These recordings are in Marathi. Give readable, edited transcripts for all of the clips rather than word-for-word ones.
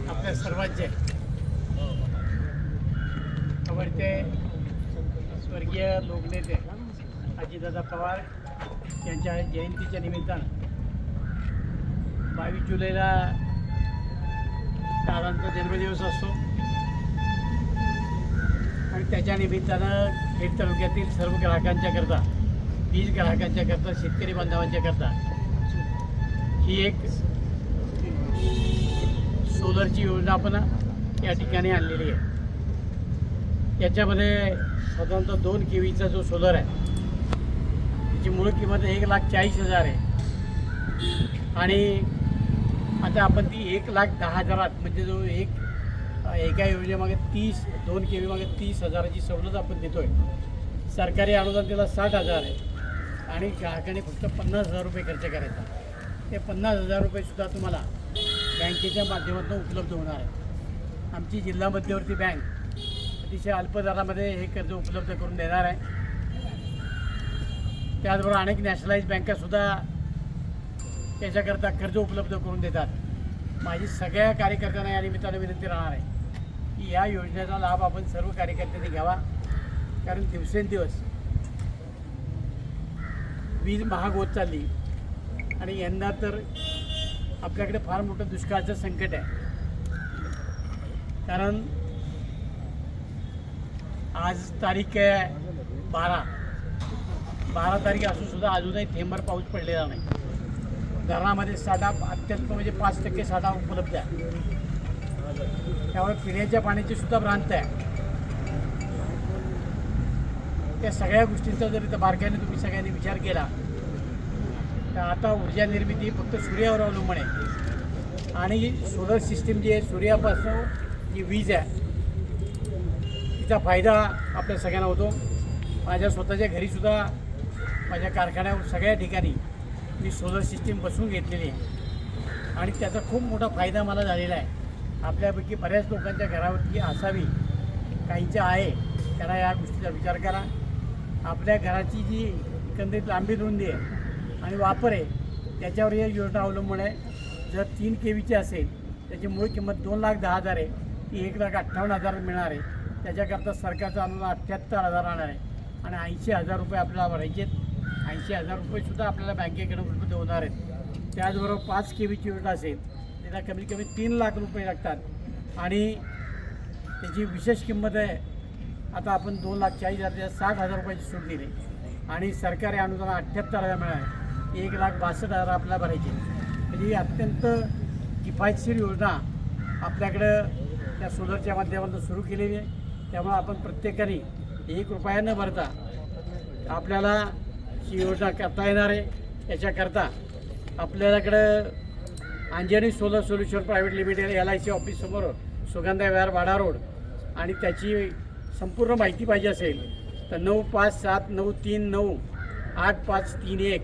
आपल्या सर्वांचे आवडते स्वर्गीय लोकनेते अजितदादा पवार यांच्या जयंतीच्या निमित्तानं 22 जुलैला दादांचा जन्मदिवस असतो आणि त्याच्या निमित्तानं खेड तालुक्यातील सर्व ग्राहकांच्याकरता, वीज ग्राहकांच्याकरता, शेतकरी बांधवांच्याकरता ही एक सोलरची योजना आपण या ठिकाणी आणलेली आहे. याच्यामध्ये साधारणतः 2 केवीचा जो सोलर आहे त्याची मूळ किंमत 1,40,000 आहे आणि आता आपण ती 1,10,000 म्हणजे जो एका योजनेमागे 2 केवी मागे 30,000ची सवलत आपण देतो आहे. सरकारी अनुदान त्याला 60,000 आहे आणि ग्राहकाने फक्त 50,000 रुपये खर्च करायचा. ते 50,000 रुपयेसुद्धा तुम्हाला बँकेच्या माध्यमातून उपलब्ध होणार आहे. आमची जिल्हा मध्यवर्ती बँक अतिशय अल्प दरामध्ये हे कर्ज उपलब्ध करून देणार आहे. त्याचबरोबर अनेक नॅशनलाइज बँकासुद्धा त्याच्याकरता कर्ज उपलब्ध करून देतात. माझी सगळ्या कार्यकर्त्यांना या निमित्तानं विनंती राहणार आहे की या योजनेचा लाभ आपण सर्व कार्यकर्त्यांनी घ्यावा, कारण दिवसेंदिवस वीज महाग होत चालली आणि यंदा तर आपल्याकडे फार मोठं दुष्काळाचं संकट आहे. कारण आज तारीख आहे 12 तारीख असूनसुद्धा अजूनही थेंबर पाऊस पडलेला नाही. धरणामध्ये साठा अत्यल्प म्हणजे 5% साठा उपलब्ध आहे. त्यामुळे पिण्याच्या पाण्याची सुद्धा भ्रांत आहे. त्या सगळ्या गोष्टींचा जर इथं बारकाईने तुम्ही सगळ्यांनी विचार केला तर आता ऊर्जा निर्मिती फक्त सूर्यावर अवलंबून आहे आणि सोलर सिस्टीम जी आहे, सूर्यापासून जी वीज आहे तिचा फायदा आपल्या सगळ्यांना होतो. माझ्या स्वतःच्या घरीसुद्धा, माझ्या कारखान्यावर, सगळ्या ठिकाणी मी सोलर सिस्टीम बसवून घेतलेली आहे आणि त्याचा खूप मोठा फायदा मला झालेला आहे. आपल्यापैकी बऱ्याच लोकांच्या घरावरती असावी, काहींच्या आहे, त्यांना या गोष्टीचा विचार करा. आपल्या घराची जी एकंदरीत लांबी रुंदी आहे आणि वापर आहे त्याच्यावर ही योजना अवलंबून आहे. जर 3 केवीची असेल त्याची मूळ किंमत 2,10,000 आहे, ती 1,58,000 मिळणार आहे. त्याच्याकरता सरकारचं अनुदान 78,000 राहणार आहे आणि 80,000 रुपये आपल्याला भरायचे आहेत. 80,000 रुपयेसुद्धा आपल्याला बँकेकडून उपलब्ध होणार आहेत. त्याचबरोबर 5 केवीची योजना असेल त्याला कमीत कमी 3 लाख रुपये लागतात आणि त्याची विशेष किंमत आहे. आता आपण 2,40,000 60,000 रुपयाची सूट दिली आणि सरकारी अनुदान 78,000 मिळाले. 1,62,000 आपल्याला भरायचे. म्हणजे ही अत्यंत किफायतशीर योजना आपल्याकडं त्या सोलरच्या माध्यमातून सुरू केलेली आहे. त्यामुळे आपण प्रत्येकाने 1 रुपया न भरता आपल्याला ही योजना करता येणार आहे. याच्याकरता आपल्याकडं Anjani solar solution private limited LIC ऑफिससमोर सुगंधा विहार वाडा रोड आणि त्याची संपूर्ण माहिती पाहिजे असेल तर 9579398531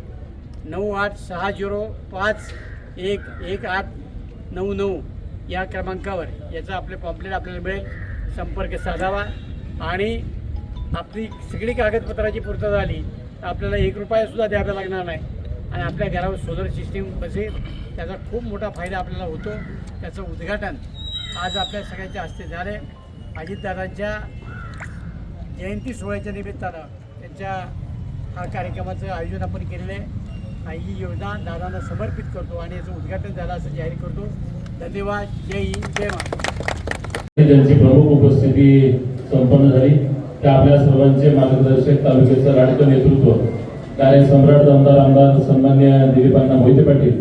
9860511899 या क्रमांकावर याचा आपले पॉम्पलेट आपल्याला मिळेल. संपर्क साधावा आणि आपली सगळी कागदपत्राची पूर्तता झाली तर आपल्याला 1 रुपयासुद्धा द्यावा लागणार नाही आणि आपल्या घरावर सोलर सिस्टीम बसेल. त्याचा खूप मोठा फायदा आपल्याला होतो. त्याचं उद्घाटन आज आपल्या सगळ्यांच्या हस्ते झाले. अजितदादांच्या जयंती सोहळ्याच्या निमित्तानं त्यांच्या हा कार्यक्रमाचं आयोजन आपण केलेलं आहे. ही योजना दादांना समर्पित करतो आणि याचं उद्घाटन झालं असं जाहीर करतो. धन्यवाद. जय हिंद, जय महाराष्ट्र. त्यांची प्रमुख उपस्थिती संपन्न झाली. त्या आपल्या सर्वांचे मार्गदर्शक, तालुक्याचं लाडकं नेतृत्व, कार्यसम्राट आमदार सन्मान्य दिलीपांना मोहिते पाटील,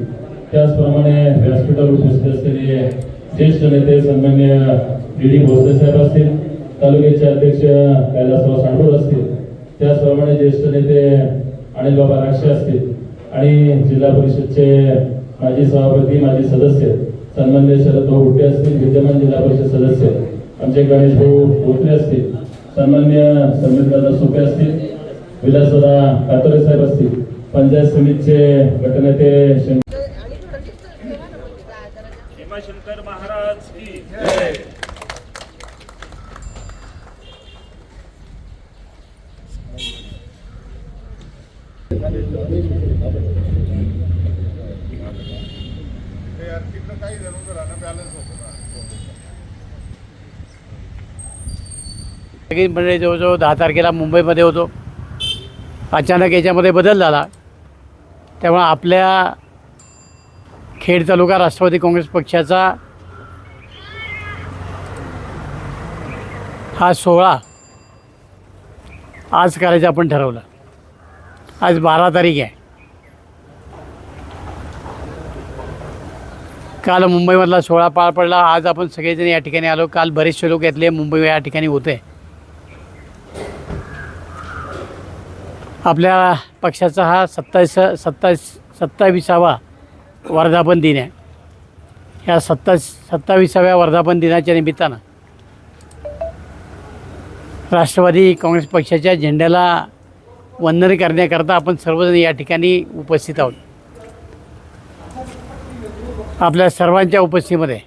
त्याचप्रमाणे व्यासपीठावर उपस्थित असलेले ज्येष्ठ नेते सन्मान्य DD भोसले साहेब असतील, तालुक्याचे अध्यक्ष कैलासराव सांडोर असतील, त्याचप्रमाणे ज्येष्ठ नेते अनिल बाबा राक्षे असतील आणि जिल्हा परिषदचे माजी सभापती, माजी सदस्य सन्मान्य शरद भाऊ गुट्टे असतील, विद्यमान जिल्हा परिषद सदस्य आमचे गणेश भाऊ बोत्रे असतील, सन्मान्य समीरदादा सोपे असतील, विलासदादा कातोरे साहेब असतील, पंचायत समितीचे गटनेते भीमाशंकर महाराज की जय. म्हणजे जवळजवळ 10 तारखेला मुंबईमध्ये होतो. अचानक याच्यामध्ये बदल झाला. त्यामुळे आपल्या खेड तालुका राष्ट्रवादी काँग्रेस पक्षाचा हा सोहळा आज करायचं आपण ठरवलं. आज 12 तारीख आहे. काल मुंबईमधला सोहळा पार पडला. आज आपण सगळेजण या ठिकाणी आलो. काल बरेचसे लोक यातले मुंबई या ठिकाणी होते. आपल्या पक्षाचा हा 27वा वर्धापन दिन आहे. ह्या 27व्या वर्धापन दिनाच्या निमित्तानं राष्ट्रवादी काँग्रेस पक्षाच्या झेंड्याला वंदन करण्याकरता आपण सर्वजण या ठिकाणी उपस्थित आहोत. आपल्या सर्वांच्या उपस्थितीमध्ये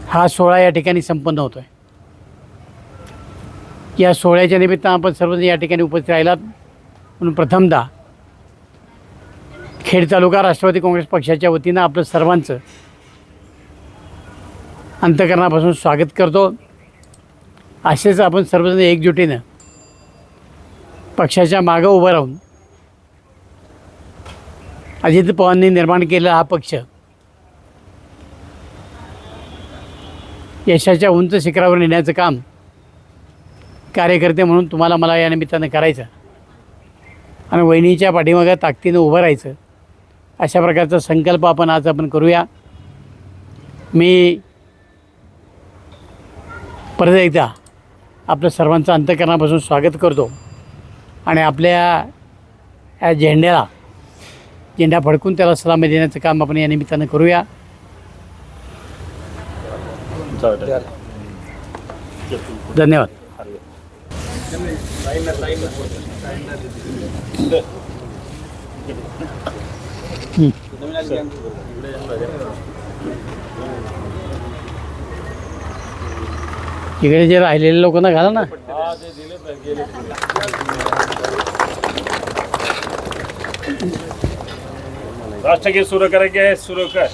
हा सोहळा या ठिकाणी संपन्न होतो आहे. या सोहळ्याच्या निमित्तानं आपण सर्वजण या ठिकाणी उपस्थित राहिलात म्हणून प्रथमतः खेड तालुका राष्ट्रवादी काँग्रेस पक्षाच्या वतीनं आपलं सर्वांचं अंतःकरणापासून स्वागत करतो. असेच आपण सर्वजण एकजुटीनं पक्षाच्या मागं उभं राहून अजित पवारांनी निर्माण केलेला हा पक्ष यशाच्या उंच शिखरावर नेण्याचं काम कार्यकर्ते म्हणून तुम्हाला मला या निमित्तानं करायचं आणि वहिनीच्या पाठीमागं ताकदीनं उभं राहायचं अशा प्रकारचा संकल्प आपण करूया. मी परत एकदा आपलं सर्वांचं अंतःकरणापासून स्वागत करतो आणि आपल्या या झेंडा फडकून त्याला सलामी देण्याचं काम आपण या निमित्तानं करूया. धन्यवाद. इकडे जे राहिलेले लोकांना घाला ना. राष्ट्रगीत सुरू करायचे सुरू कर.